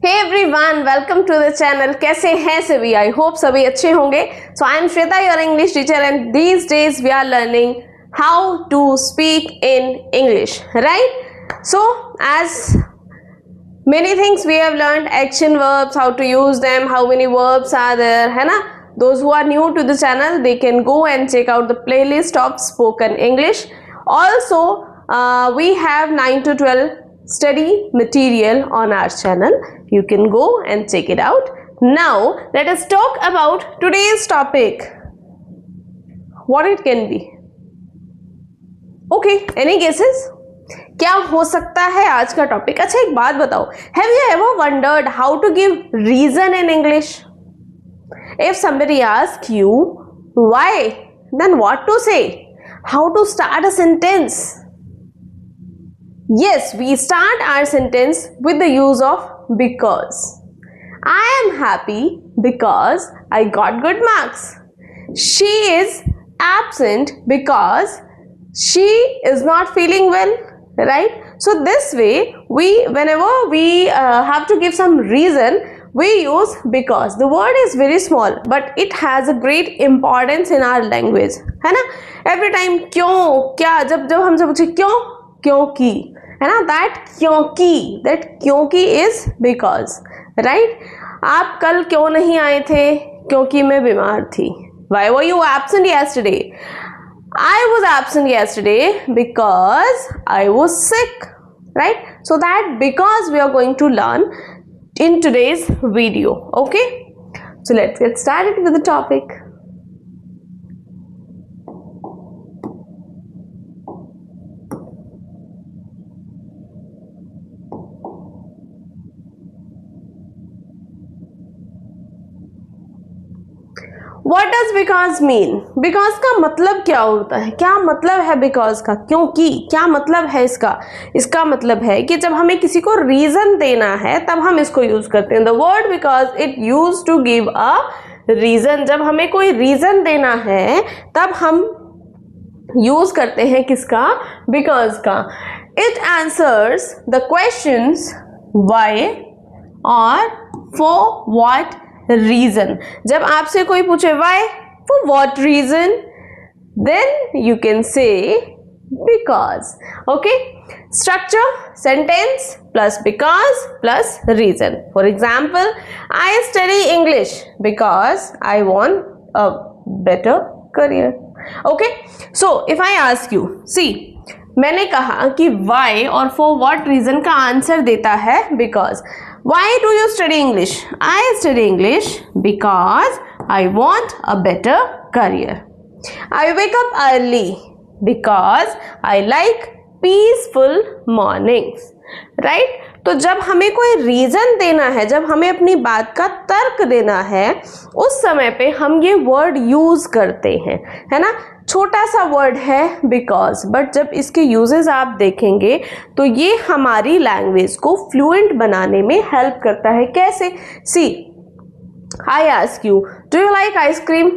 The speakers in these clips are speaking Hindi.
Hey everyone, welcome to the channel. कैसे हैं सभी? I hope सभी अच्छे होंगे. So I am Shweta, your English teacher, and these days we are learning how to speak in English, right? So as many things we have learned, action verbs, how to use them, how many verbs are there, है ना? Those who are new to the channel, they can go and check out the playlist of spoken English. Also, we have 9 to 12 study material on our channel. You can go and check it out. Now, let us talk about today's topic. What it can be? Okay, any guesses? क्या हो सकता है आज का टॉपिक? अच्छा एक बात बताओ, have you ever wondered how to give reason in English? If somebody asks you why, then what to say? How to start a sentence? Yes, we start our sentence with the use of because. I am happy because I got good marks. She is absent because she is not feeling well, right? So this way, whenever we have to give some reason, we use because. The word is very small, but it has a great importance in our language, है ना? Every time क्यों, क्या, जब हमसे पूछे क्यों, क्योंकि, है ना? that क्योंकि is because, right? आप कल क्यों नहीं आए थे? क्योंकि मैं बीमार थी. Why were you absent yesterday? I was absent yesterday because I was sick, right? So that because we are going to learn in today's video. Okay, so let's get started with the topic. What does because mean? Because का मतलब क्या होता है? क्या मतलब है because का? क्योंकि क्या मतलब है इसका? इसका मतलब है कि जब हमें किसी को रीजन देना है तब हम इसको यूज करते हैं. The word because it used to give a reason. जब हमें कोई रीजन देना है तब हम यूज करते हैं किसका? because का. It answers the questions why or for what reason. जब आपसे कोई पूछे why, for what reason, then you can say because. Okay, structure sentence plus because plus reason. For example, I study English because I want a better career. Okay, so if I ask you, see, मैंने कहा कि why और for what reason का आंसर देता है because. Why do you study English? I study English because I want a better career. I wake up early because I like peaceful mornings. Right? तो जब हमें कोई रीजन देना है, जब हमें अपनी बात का तर्क देना है, उस समय पे हम ये वर्ड यूज करते हैं, है ना? छोटा सा वर्ड है बिकॉज, बट जब इसके यूजेस आप देखेंगे तो ये हमारी लैंग्वेज को फ्लुएंट बनाने में हेल्प करता है. कैसे? See, I ask you, do you like ice cream?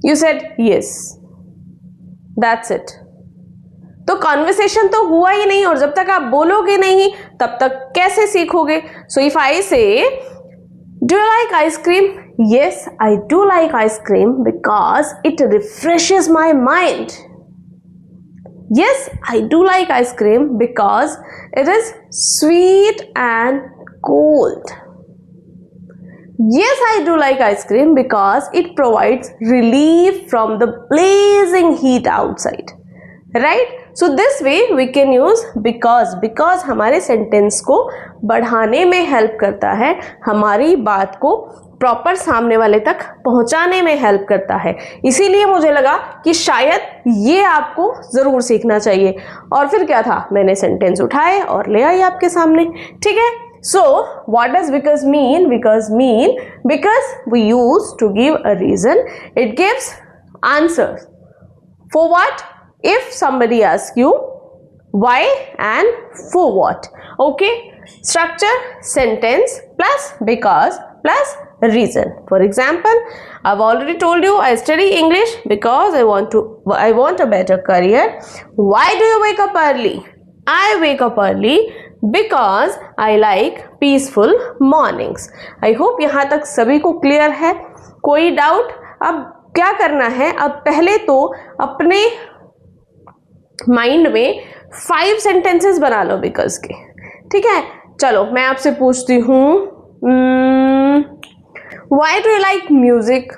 You said yes, that's it. तो कॉन्वर्सेशन तो हुआ ही नहीं, और जब तक आप बोलोगे नहीं तब तक कैसे सीखोगे? सो इफ आई से do you like ice cream? Yes, I do like ice cream because it refreshes my mind. Yes, I do like ice cream because it is sweet and cold. Yes, I do like ice cream because it provides relief from the blazing heat outside. Right? So this way we can use because. Because हमारे सेंटेंस को बढ़ाने में हेल्प करता है, हमारी बात को प्रॉपर सामने वाले तक पहुंचाने में हेल्प करता है. इसीलिए मुझे लगा कि शायद ये आपको जरूर सीखना चाहिए. और फिर क्या था, मैंने सेंटेंस उठाए और ले आई आपके सामने. ठीक है? So what does because mean? Because mean because we use to give a reason. It gives answers. For what? If somebody asks you why and for what. Okay, structure sentence plus because plus reason. For example, I've already told you I study English because I want a better career. Why do you wake up early? I wake up early because I like peaceful mornings. I hope यहाँ तक सभी को क्लियर है, कोई डाउट? अब क्या करना है, अब पहले तो अपने माइंड में 5 सेंटेंसेस बना लो बिकॉज के, ठीक है? चलो मैं आपसे पूछती हूँ, why do you like music?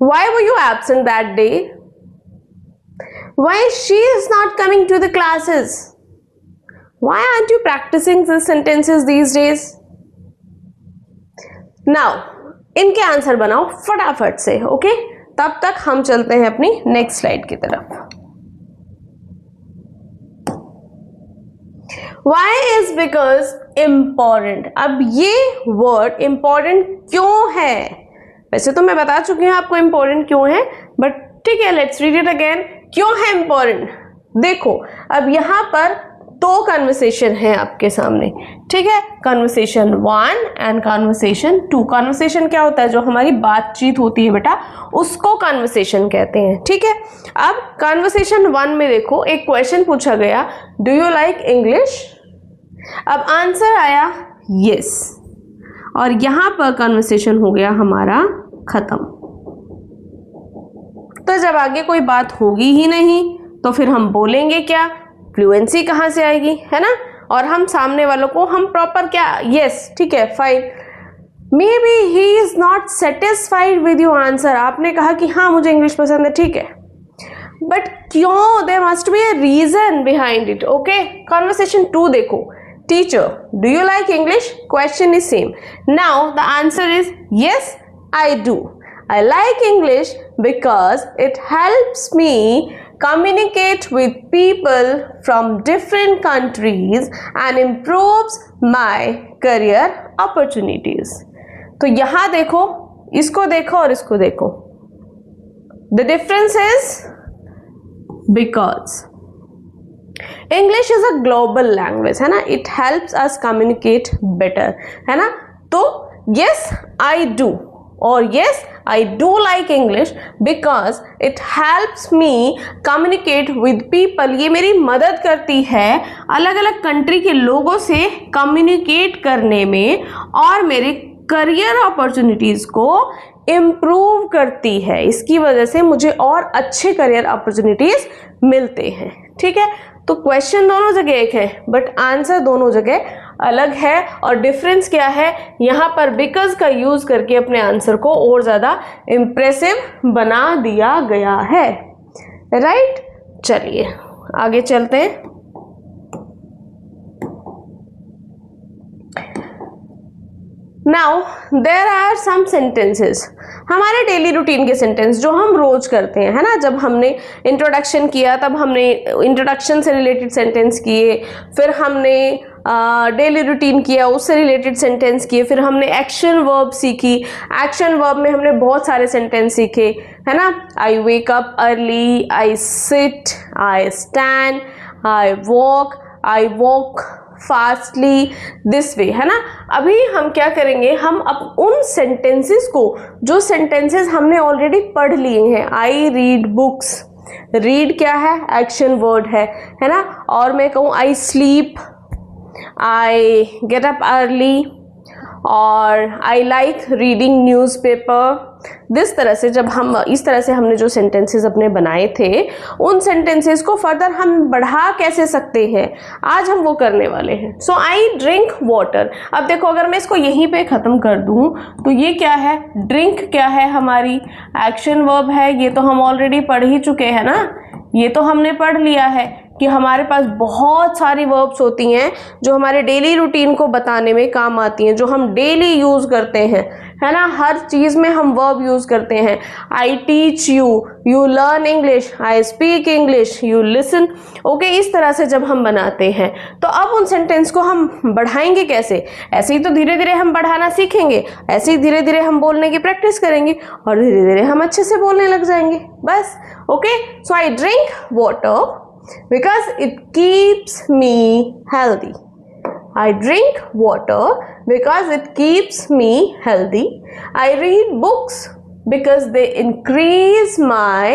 Why were you absent that day? Why she is not coming to the classes? Why aren't you practicing these sentences these days? Now, इनके आंसर बनाओ फटाफट से, ओके? तब तक हम चलते हैं अपनी नेक्स्ट स्लाइड की तरफ। Why is because important? अब ये वर्ड important क्यों है? वैसे तो मैं बता चुकी हूं आपको important क्यों है, बट ठीक है, लेट्स रीड इट अगेन। क्यों है important? देखो, अब यहां पर 2 कन्वर्सेशन है आपके सामने, ठीक है? Conversation 1 and conversation 2। कन्वर्सेशन क्या होता है? जो हमारी बातचीत होती है बेटा, उसको कन्वर्सेशन कहते हैं, ठीक है? अब कन्वर्सेशन 1 में देखो, एक क्वेश्चन पूछा गया, डू यू लाइक इंग्लिश? अब आंसर आया यस, और यहां पर कन्वर्सेशन हो गया हमारा खत्म। तो जब आगे कोई बात होगी ही नहीं तो फिर हम बोलेंगे क्या? फ्लुएंसी कहाँ से आएगी, है ना? और हम सामने वालों को हम प्रॉपर क्या, यस, ठीक है, fine. May be he is not satisfied with your answer. आपने कहा कि हाँ मुझे इंग्लिश पसंद है, ठीक है, बट क्यों? There must be a reason behind it, okay? Conversation 2 देखो, teacher do you like English? Question is same. Now the answer is yes I do. I like English because it helps me communicate with people from different countries and improves my career opportunities. तो यहाँ देखो, इसको देखो और इसको देखो, the difference is because English is a global language, है ना? It helps us communicate better, है ना? तो yes I do और yes I do like English because it helps me communicate with people. ये मेरी मदद करती है अलग अलग कंट्री के लोगों से कम्युनिकेट करने में और मेरे करियर अपॉर्चुनिटीज़ को इम्प्रूव करती है। इसकी वजह से मुझे और अच्छे करियर अपॉर्चुनिटीज़ मिलते हैं, ठीक है? तो क्वेश्चन दोनों जगह एक है बट आंसर दोनों जगह अलग है। और डिफरेंस क्या है? यहाँ पर बिकॉज का यूज करके अपने आंसर को और ज़्यादा इम्प्रेसिव बना दिया गया है, राइट? चलिए आगे चलते हैं। Now there are some sentences, हमारे डेली रूटीन के सेंटेंस जो हम रोज करते हैं, है ना? जब हमने इंट्रोडक्शन किया तब हमने इंट्रोडक्शन से रिलेटेड सेंटेंस किए, फिर हमने डेली रूटीन किया उससे रिलेटेड सेंटेंस किए, फिर हमने एक्शन वर्ब सीखी, एक्शन वर्ब में हमने बहुत सारे सेंटेंस सीखे, है ना? I wake up early, I sit, I stand, I walk fastly, this way, है ना? अभी हम क्या करेंगे, हम अब उन सेंटेंसेस को, जो सेंटेंसेस हमने ऑलरेडी पढ़ लिए हैं, आई रीड बुक्स, रीड क्या है? एक्शन वर्ड है ना? और मैं कहूँ I sleep, I get up early, और I like reading newspaper. This तरह से जब हम इस तरह से हमने जो सेंटेंसेस अपने बनाए थे, उन सेंटेंसेस को फर्दर हम बढ़ा कैसे सकते हैं, आज हम वो करने वाले हैं। सो आई ड्रिंक वाटर। अब देखो, अगर मैं इसको यहीं पे ख़त्म कर दूं तो ये क्या है? ड्रिंक क्या है? हमारी एक्शन वर्ब है। ये तो हम ऑलरेडी पढ़ ही चुके हैं ना, ये तो हमने पढ़ लिया है कि हमारे पास बहुत सारी वर्ब्स होती हैं जो हमारे डेली रूटीन को बताने में काम आती हैं, जो हम डेली यूज़ करते हैं, है ना? हर चीज़ में हम वर्ब यूज़ करते हैं। I teach you, you learn English, I speak English, you listen, okay? इस तरह से जब हम बनाते हैं तो अब उन सेंटेंस को हम बढ़ाएंगे कैसे? ऐसे ही तो धीरे धीरे हम बढ़ाना सीखेंगे, ऐसे ही धीरे धीरे हम बोलने की प्रैक्टिस करेंगे और धीरे धीरे हम अच्छे से बोलने लग जाएंगे, बस, okay? So I drink water because it keeps me healthy. I drink water because it keeps me healthy. I read books because they increase my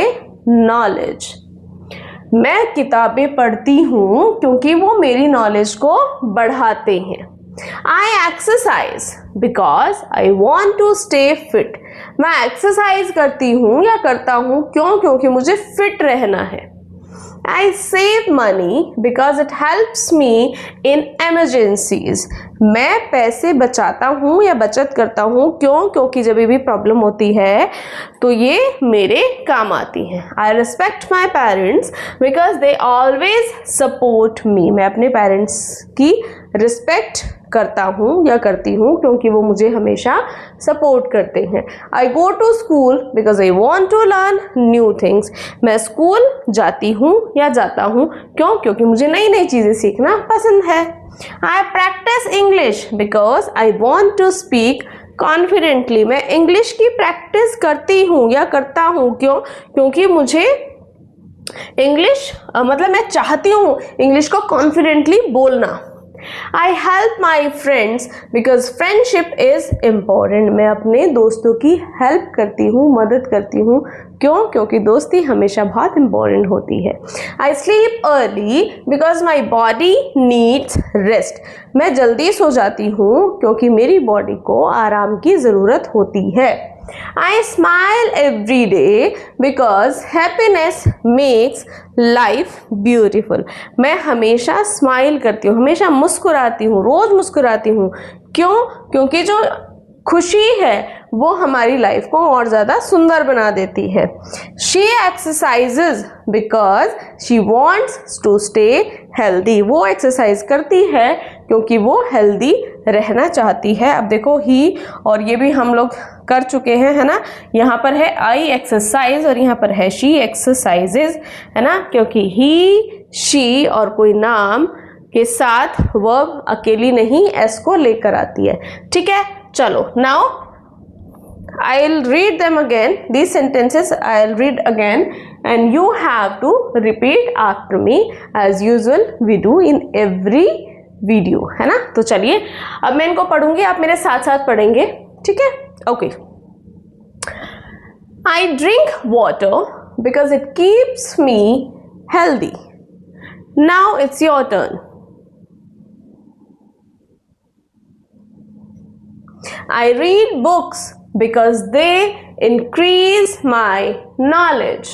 knowledge. मैं किताबें पढ़ती हूँ क्योंकि वो मेरी नॉलेज को बढ़ाते हैं। I exercise because I want to stay fit. मैं एक्सरसाइज करती हूँ या करता हूँ क्योंकि मुझे फिट रहना है। I save money because it helps me in emergencies. मैं पैसे बचाता हूँ या बचत करता हूँ क्योंकि जब भी प्रॉब्लम होती है तो ये मेरे काम आती हैं। I respect my parents because they always support me. मैं अपने पेरेंट्स की रिस्पेक्ट करता हूँ या करती हूँ क्योंकि वो मुझे हमेशा सपोर्ट करते हैं। I go to school because I want to learn new things. मैं स्कूल जाती हूँ या जाता हूँ क्योंकि मुझे नई नई चीज़ें सीखना पसंद है। I practise English because I want to speak confidently. मैं इंग्लिश की प्रैक्टिस करती हूँ या करता हूँ क्योंकि मुझे इंग्लिश मतलब मैं चाहती हूँ इंग्लिश को कॉन्फिडेंटली बोलना। I help my friends because friendship is important. मैं अपने दोस्तों की हेल्प करती हूँ, मदद करती हूँ क्योंकि दोस्ती हमेशा बहुत इम्पोर्टेंट होती है। I sleep early because my body needs rest. मैं जल्दी सो जाती हूँ क्योंकि मेरी बॉडी को आराम की ज़रूरत होती है। I smile every day because happiness makes life beautiful. मैं हमेशा स्माइल करती हूँ, हमेशा मुस्कुराती हूँ, रोज मुस्कुराती हूँ। क्योंकि जो खुशी है वो हमारी लाइफ को और ज़्यादा सुंदर बना देती है। She exercises because she wants to stay healthy. वो एक्सरसाइज करती है क्योंकि वो हेल्दी रहना चाहती है। अब देखो ही और ये भी हम लोग कर चुके हैं, है ना। यहाँ पर है आई एक्सरसाइज और यहाँ पर है शी एक्सरसाइजेज, है ना, क्योंकि ही शी और कोई नाम के साथ वर्ब अकेली नहीं एस को लेकर आती है। ठीक है, चलो now I'll read them again. These sentences I'll read again and you have to repeat after me as usual we do in every video, है ना। तो चलिए अब मैं इनको पढ़ूंगी, आप मेरे साथ साथ पढ़ेंगे, ठीक है। Okay. I drink water because it keeps me healthy. Now it's your turn. I read books because they increase my knowledge.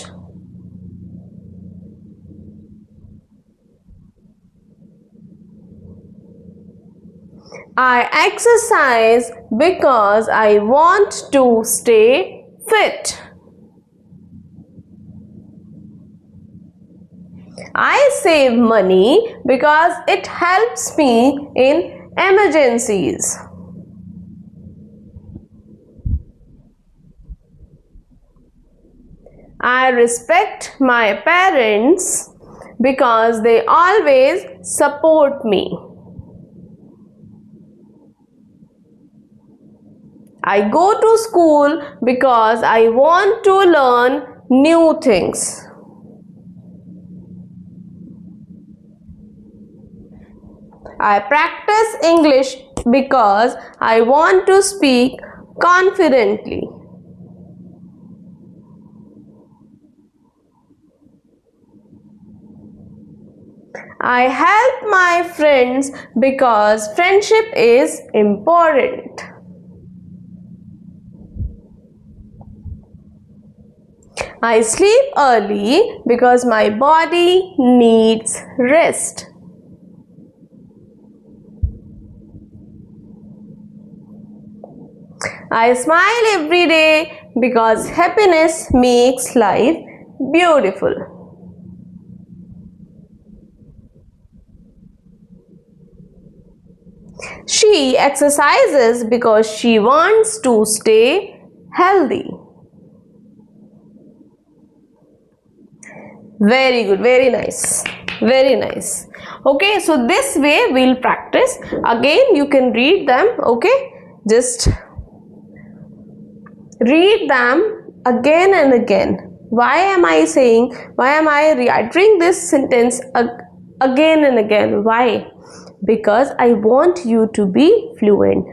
I exercise because I want to stay fit. I save money because it helps me in emergencies. I respect my parents because they always support me. I go to school because I want to learn new things. I practice English because I want to speak confidently. I help my friends because friendship is important. I sleep early because my body needs rest. I smile every day because happiness makes life beautiful. She exercises because she wants to stay healthy. Very good, very nice, very nice. Okay, so this way we'll practice. Again, you can read them, okay? Just read them again and again. Why am I reiterating this sentence again and again? Why? Because I want you to be fluent.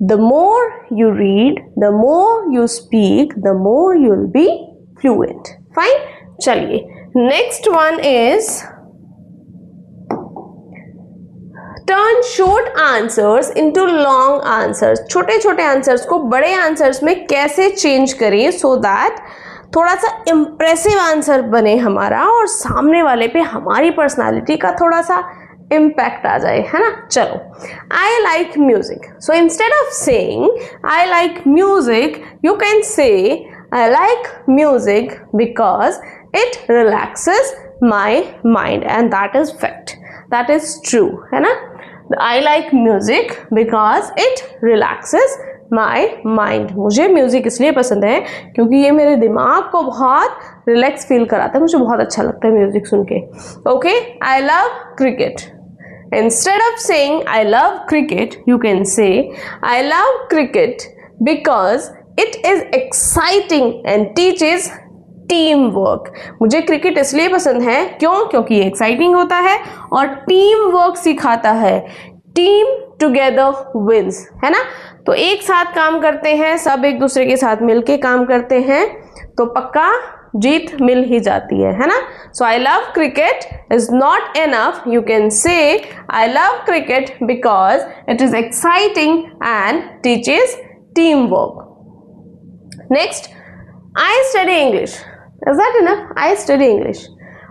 The more you read, the more you speak, the more you'll be fluent. Fine? चलिए next one is turn short answers into long answers. छोटे छोटे आंसर्स को बड़े आंसर्स में कैसे चेंज करें सो दैट थोड़ा सा इम्प्रेसिव आंसर बने हमारा और सामने वाले पे हमारी पर्सनालिटी का थोड़ा सा इम्पैक्ट आ जाए, है ना। चलो, I like music, so instead of saying I like music you can say I like music because it relaxes my mind and that is fact, that is true, है ना। I like music because it relaxes my mind. मुझे म्यूजिक इसलिए पसंद है क्योंकि ये मेरे दिमाग को बहुत रिलैक्स फील कराता है, मुझे बहुत अच्छा लगता है म्यूजिक सुन के। Okay, I love cricket, instead of saying I love cricket you can say I love cricket because it is exciting and teaches team work. मुझे क्रिकेट इसलिए पसंद है क्योंकि ये एक्साइटिंग होता है और टीम वर्क सिखाता है। टीम टुगेदर विंस, है ना। तो एक साथ काम करते हैं, सब एक दूसरे के साथ मिलके काम करते हैं तो पक्का जीत मिल ही जाती है ना। So I love cricket is not enough, you can say I love cricket because it is exciting and teaches team work. Next, I study English. Is that enough? I study English.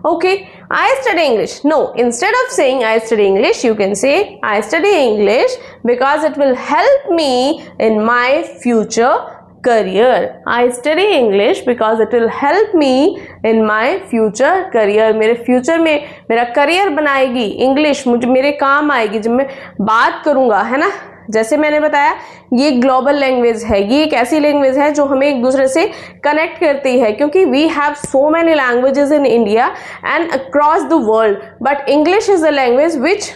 Okay, I study English. No, instead of saying I study English, you can say I study English because it will help me in my future career. I study English because it will help me in my future career. मेरे फ्यूचर में मेरा करियर बनाएगी इंग्लिश, मुझे मेरे काम आएगी जब मैं बात करूँगा, है ना। जैसे मैंने बताया ये ग्लोबल लैंग्वेज है, ये एक ऐसी लैंग्वेज है जो हमें एक दूसरे से कनेक्ट करती है क्योंकि we have so many languages in India and across the world, but English is a language which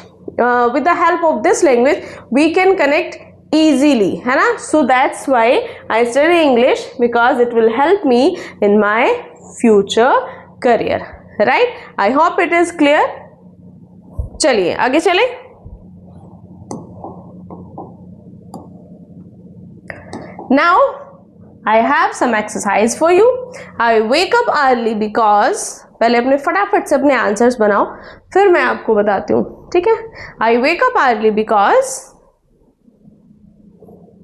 with the help of this language we can connect easily, है ना। So that's why I study English because it will help me in my future career, right? I hope it is clear. चलिए आगे चले। Now I have some exercise for you. I wake up early because, पहले अपने फटाफट से अपने आंसर्स बनाओ फिर मैं आपको बताती हूँ, ठीक है। I wake up early because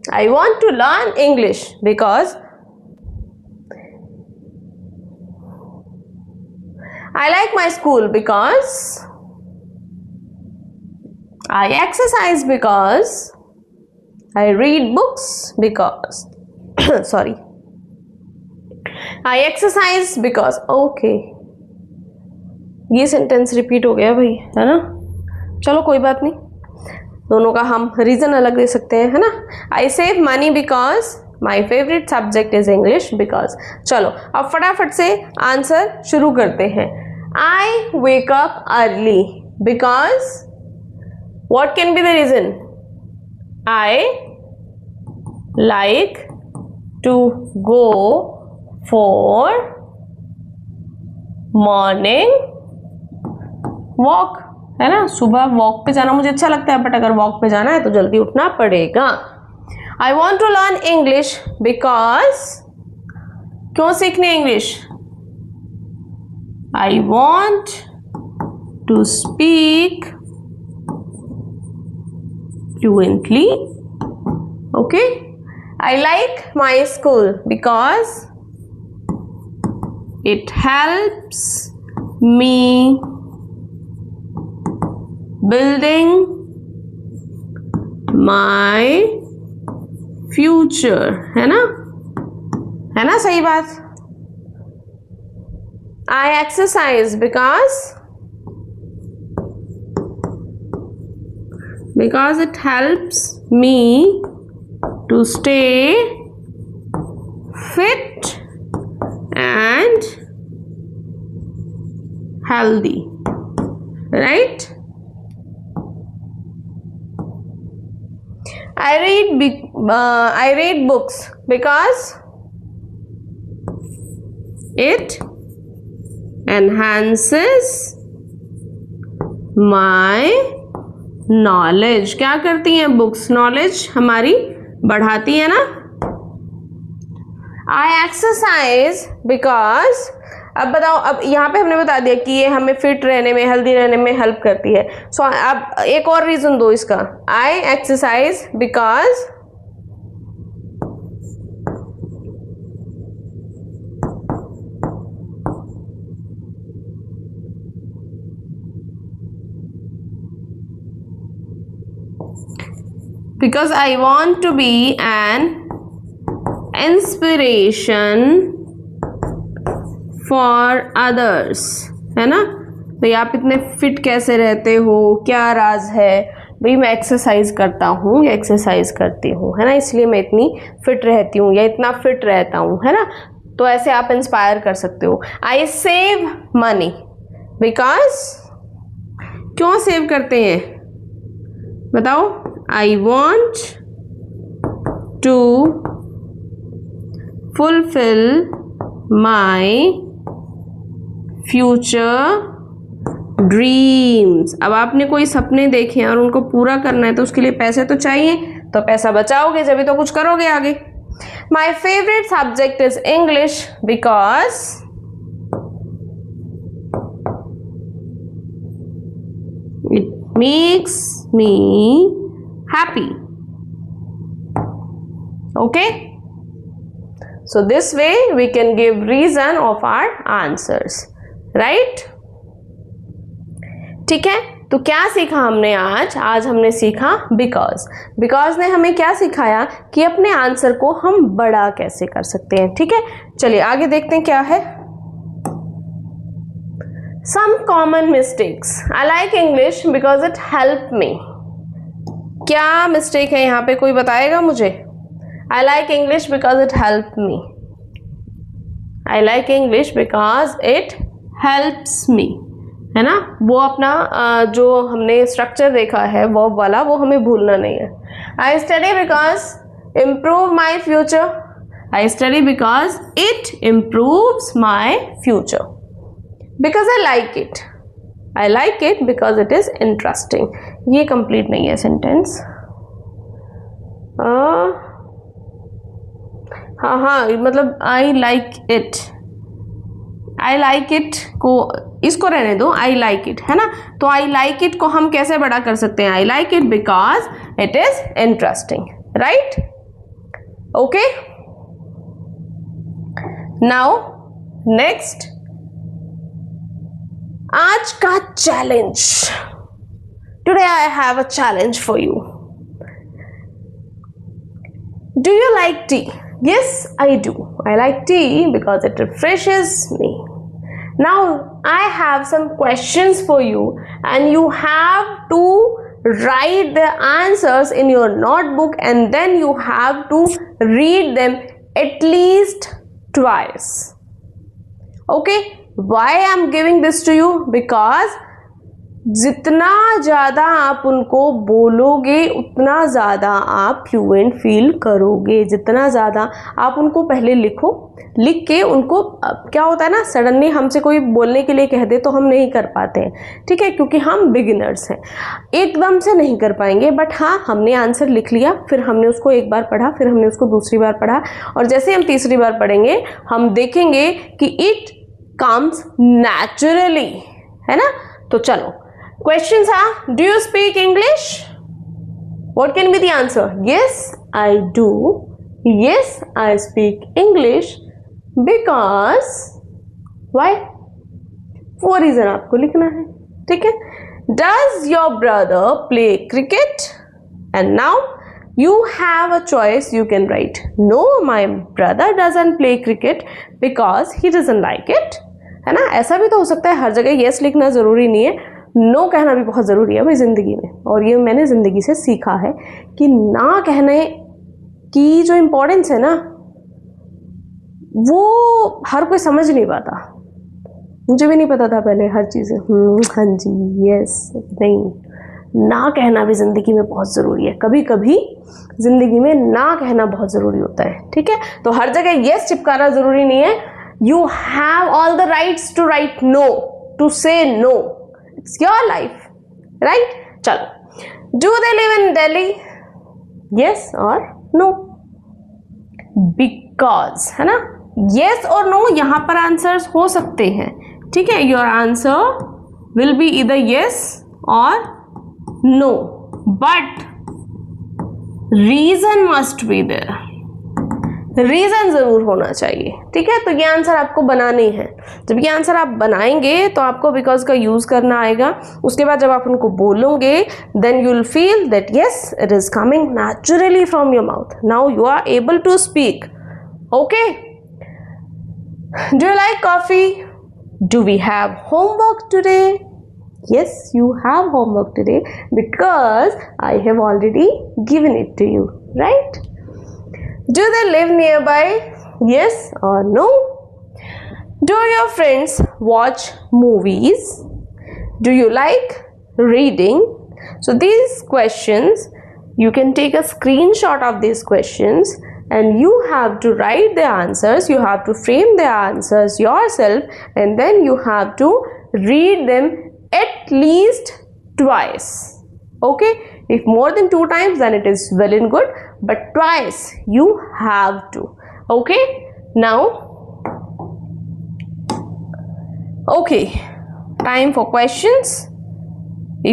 I want to learn English because I like my school because I exercise because I read books because sorry I exercise because okay ये सेंटेंस रिपीट हो गया भाई, है ना। चलो कोई बात नहीं, दोनों का हम रीजन अलग दे सकते हैं, है ना। I save money because my favourite subject is English because. चलो अब फटाफट से आंसर शुरू करते हैं। I wake up early because what can be the reason? I like to go for morning walk, है ना। सुबह वॉक पे जाना मुझे अच्छा लगता है, बट अगर वॉक पे जाना है तो जल्दी उठना पड़ेगा। I want to learn English because, क्यों सीखने English? I want to speak fluently, okay. I like my school because it helps me building my future, है ना सही बात। I exercise because it helps me to stay fit and healthy, right? I read books because it enhances my knowledge. क्या करती हैं बुक्स? नॉलेज हमारी बढ़ाती है ना। I exercise because अब बताओ, अब यहाँ पे हमने बता दिया कि ये हमें फिट रहने में, हेल्दी रहने में हेल्प करती है। सो अब एक और रीजन दो इसका, I exercise because I want to be an inspiration for others, है ना। भाई आप इतने फिट कैसे रहते हो, क्या राज है? भाई मैं एक्सरसाइज करता हूँ या एक्सरसाइज करती हूँ, है ना, इसलिए मैं इतनी फिट रहती हूँ या इतना फिट रहता हूँ, है ना। तो ऐसे आप इंस्पायर कर सकते हो। आई सेव मनी बिकॉज, क्यों सेव करते हैं बताओ? I want to fulfill my future dreams। अब आपने कोई सपने देखे हैं और उनको पूरा करना है तो उसके लिए पैसे तो चाहिए, तो पैसा बचाओगे जब तो कुछ करोगे आगे। My favorite subject is English because it makes me happy. Okay, so this way we can give reason of our answers, right? ठीक है, तो क्या सीखा हमने आज हमने सीखा बिकॉज ने हमें क्या सिखाया कि अपने आंसर को हम बड़ा कैसे कर सकते हैं। ठीक है, चलिए आगे देखते हैं क्या है। Some common mistakes. I like English because it helped me. क्या मिस्टेक है यहाँ पे, कोई बताएगा मुझे? I like English because it helped me. I like English because it helps me, है ना। वो अपना जो हमने स्ट्रक्चर देखा है वर्ब वाला, वो हमें भूलना नहीं है। I study because improve my future. I study because it improves my future. Because I like it. I like it because it is interesting. ये कंप्लीट नहीं है सेंटेंस। हाँ, मतलब I like it. I like it को इसको रहने दो, I like it, है ना। तो I like it को हम कैसे बड़ा कर सकते हैं? I like it because it is interesting, right? Okay. Now next, आज का challenge. Today I have a challenge for you. Do you like T? Yes, I do. I like tea because it refreshes me. Now I have some questions for you and you have to write the answers in your notebook and then you have to read them at least twice. Okay? Why I am giving this to you? Because जितना ज़्यादा आप उनको बोलोगे उतना ज़्यादा आप फ्लुएंट फील करोगे। जितना ज़्यादा आप उनको पहले लिखो, लिख के उनको, क्या होता है ना, सडनली हमसे कोई बोलने के लिए कह दे तो हम नहीं कर पाते हैं। ठीक है, क्योंकि हम बिगिनर्स हैं, एकदम से नहीं कर पाएंगे। बट हाँ, हमने आंसर लिख लिया, फिर हमने उसको एक बार पढ़ा, फिर हमने उसको दूसरी बार पढ़ा, और जैसे हम तीसरी बार पढ़ेंगे हम देखेंगे कि इट कम्स नेचुरली, है ना। तो चलो, questions are, do you speak English? What can be the answer? Yes, I do. Yes, I speak English because why? वो रीजन आपको लिखना है। ठीक है। Does your brother play cricket? And now you have a choice. You can write, no, my brother doesn't play cricket because he doesn't like it, है ना। ऐसा भी तो हो सकता है, हर जगह yes लिखना जरूरी नहीं है, नो कहना भी बहुत ज़रूरी है भाई ज़िंदगी में। और ये मैंने ज़िंदगी से सीखा है कि ना कहने की जो इम्पोर्टेंस है ना, वो हर कोई समझ नहीं पाता। मुझे भी नहीं पता था पहले हर चीज़ें, हाँ जी, यस, नहीं, ना कहना भी ज़िंदगी में बहुत ज़रूरी है। कभी कभी ज़िंदगी में ना कहना बहुत ज़रूरी होता है। ठीक है, तो हर जगह यस चिपकाना ज़रूरी नहीं है। You have all the rights to write no, to say no. It's your life, right? चलो, do they live in Delhi? Yes or no? Because, है ना, येस और नो यहाँ पर आंसर्स हो सकते हैं, ठीक है। योर आंसर विल बी इधर येस और no, but reason must be there, reason जरूर होना चाहिए, ठीक है। तो ये आंसर आपको बनाने हैं। जब ये आंसर आप बनाएंगे तो आपको बिकॉज का यूज करना आएगा। उसके बाद जब आप उनको बोलोगे then you will feel that yes it is coming naturally from your mouth, now you are able to speak. Okay, do you like coffee? Do we have homework today? Yes, you have homework today because I have already given it to you, right? Do they live nearby? Yes or no? Do your friends watch movies? Do you like reading? So these questions, you can take a screenshot of these questions and you have to write the answers. You have to frame the answers yourself and then you have to read them at least twice. Okay, if more than 2 times then it is well and good, but twice you have to. Okay, now okay, time for questions.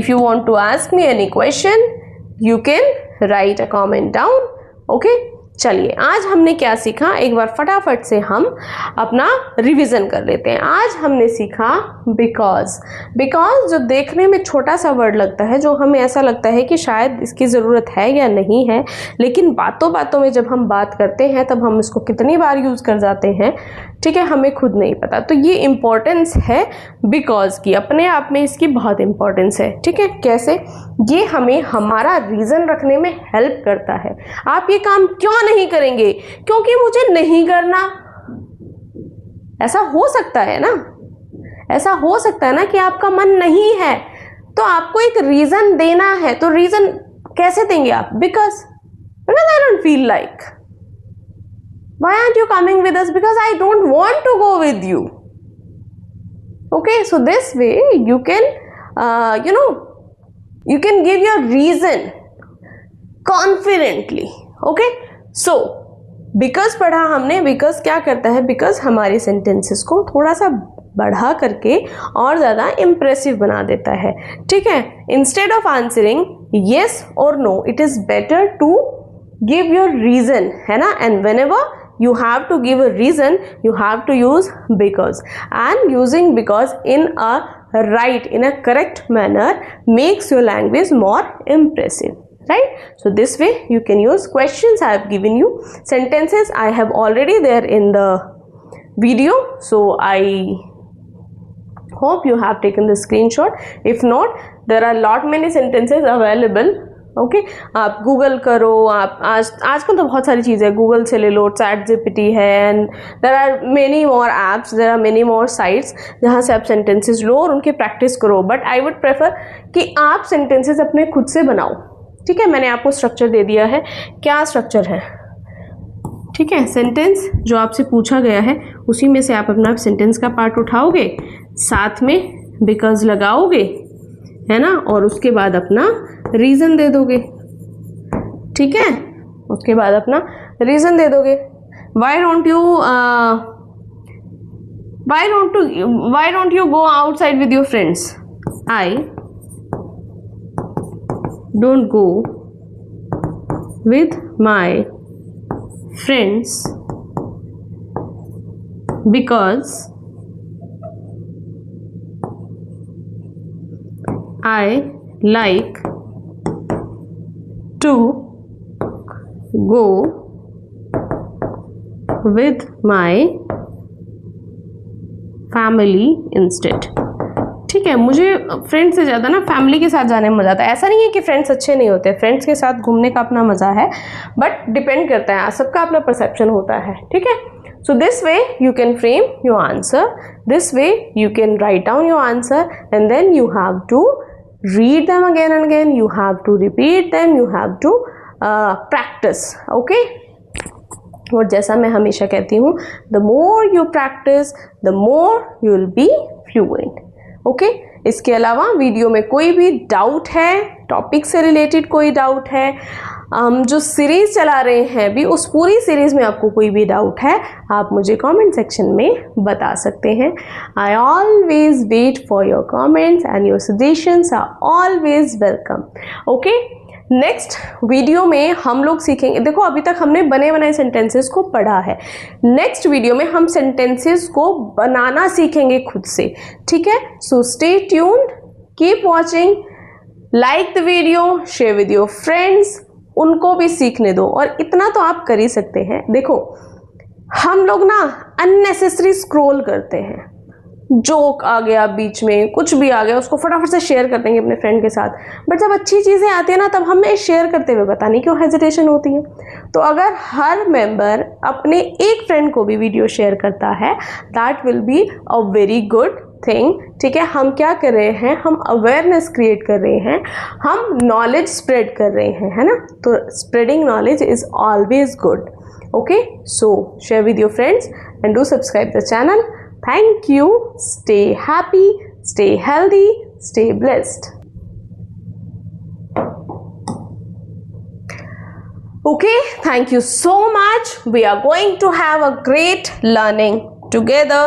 If you want to ask me any question you can write a comment down. Okay, चलिए आज हमने क्या सीखा, एक बार फटाफट से हम अपना रिवीजन कर लेते हैं। आज हमने सीखा बिकॉज। बिकॉज जो देखने में छोटा सा वर्ड लगता है, जो हमें ऐसा लगता है कि शायद इसकी ज़रूरत है या नहीं है, लेकिन बातों बातों में जब हम बात करते हैं तब हम इसको कितनी बार यूज़ कर जाते हैं, ठीक है, हमें खुद नहीं पता। तो ये इम्पोर्टेंस है बिकॉज की, अपने आप में इसकी बहुत इम्पोर्टेंस है, ठीक है। कैसे? ये हमें हमारा रीज़न रखने में हेल्प करता है। आप ये काम क्यों नहीं करेंगे? क्योंकि मुझे नहीं करना। ऐसा हो सकता है ना, ऐसा हो सकता है ना कि आपका मन नहीं है, तो आपको एक रीज़न देना है। तो रीज़न कैसे देंगे आप? Because I don't feel like. Why aren't you coming with us? Because I don't want to go with you. Okay, so this way you can you can give your reason confidently. Okay, so because पढ़ा हमने, because क्या करता है, because हमारी sentences को थोड़ा सा बढ़ा करके और ज़्यादा impressive बना देता है, ठीक है। Instead of answering yes or no, it is better to give your reason, है ना। And whenever you have to give a reason, you have to use because, and using because in a correct manner makes your language more impressive, right? So this way you can use questions I have given you, sentences I have already there in the video, so I hope you have taken the screenshot. If not, there are lot many sentences available. Okay, आप गूगल करो, आप आजकल तो बहुत सारी चीज़ें, गूगल से ले लो, चैट जीपीटी है, and there are many more apps, there are many more sites जहाँ से आप सेंटेंसेस लो और उनकी प्रैक्टिस करो। बट आई वुड प्रेफर कि आप सेंटेंसेस अपने खुद से बनाओ, ठीक है। मैंने आपको स्ट्रक्चर दे दिया है। क्या स्ट्रक्चर है? ठीक है, सेंटेंस जो आपसे पूछा गया है उसी में से आप अपना सेंटेंस का पार्ट उठाओगे, साथ में बिकॉज लगाओगे, है ना, और उसके बाद अपना रीज़न दे दोगे, ठीक है। उसके बाद अपना रीज़न दे दोगे। Why don't you go outside with your friends? I don't go with my friends because I like to go with my family instead. ठीक है, मुझे फ्रेंड्स से ज़्यादा ना फैमिली के साथ जाने में मज़ा आता है। ऐसा नहीं है कि फ्रेंड्स अच्छे नहीं होते, फ्रेंड्स के साथ घूमने का अपना मज़ा है, बट डिपेंड करता है, सबका अपना परसेप्शन होता है, ठीक है। So this way you can frame your answer, this way you can write down your answer, and then you have to read them again and again, you have to repeat them, you have to practice. Okay, और जैसा मैं हमेशा कहती हूँ, the more you practice the more you will be fluent. Okay, इसके अलावा वीडियो में कोई भी डाउट है, टॉपिक से रिलेटेड कोई डाउट है, हम जो सीरीज़ चला रहे हैं अभी, उस पूरी सीरीज़ में आपको कोई भी डाउट है आप मुझे कमेंट सेक्शन में बता सकते हैं। I always wait for your comments and your suggestions are always welcome. Okay, next video में हम लोग सीखेंगे, देखो अभी तक हमने बने बनाए सेंटेंसेस को पढ़ा है, नेक्स्ट वीडियो में हम सेंटेंसेस को बनाना सीखेंगे खुद से, ठीक है। So stay tuned, keep watching, like the video, share with your friends, उनको भी सीखने दो। और इतना तो आप कर ही सकते हैं, देखो हम लोग ना अननेसेसरी स्क्रॉल करते हैं, जोक आ गया बीच में, कुछ भी आ गया, उसको फटाफट से शेयर कर देंगे अपने फ्रेंड के साथ, बट जब अच्छी चीज़ें आती है ना तब हमें शेयर करते हुए पता नहीं क्यों हेजिटेशन होती है। तो अगर हर मेंबर अपने एक फ्रेंड को भी वीडियो शेयर करता है, that will be a very good thing, ठीक है। हम क्या कर रहे हैं, हम अवेयरनेस क्रिएट कर रहे हैं, हम नॉलेज स्प्रेड कर रहे हैं, है ना। तो spreading knowledge is always good. Okay, so share with your friends and do subscribe the channel. Thank you. Stay happy, stay healthy, stay blessed. Okay, thank you so much. We are going to have a great learning together.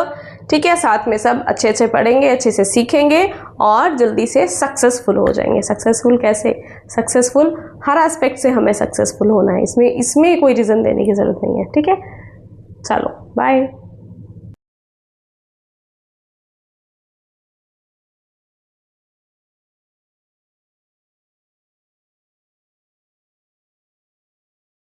ठीक है, साथ में सब अच्छे अच्छे पढ़ेंगे, अच्छे से सीखेंगे और जल्दी से सक्सेसफुल हो जाएंगे। सक्सेसफुल कैसे? सक्सेसफुल हर एस्पेक्ट से हमें सक्सेसफुल होना है, इसमें कोई रीज़न देने की ज़रूरत नहीं है, ठीक है। चलो बाय।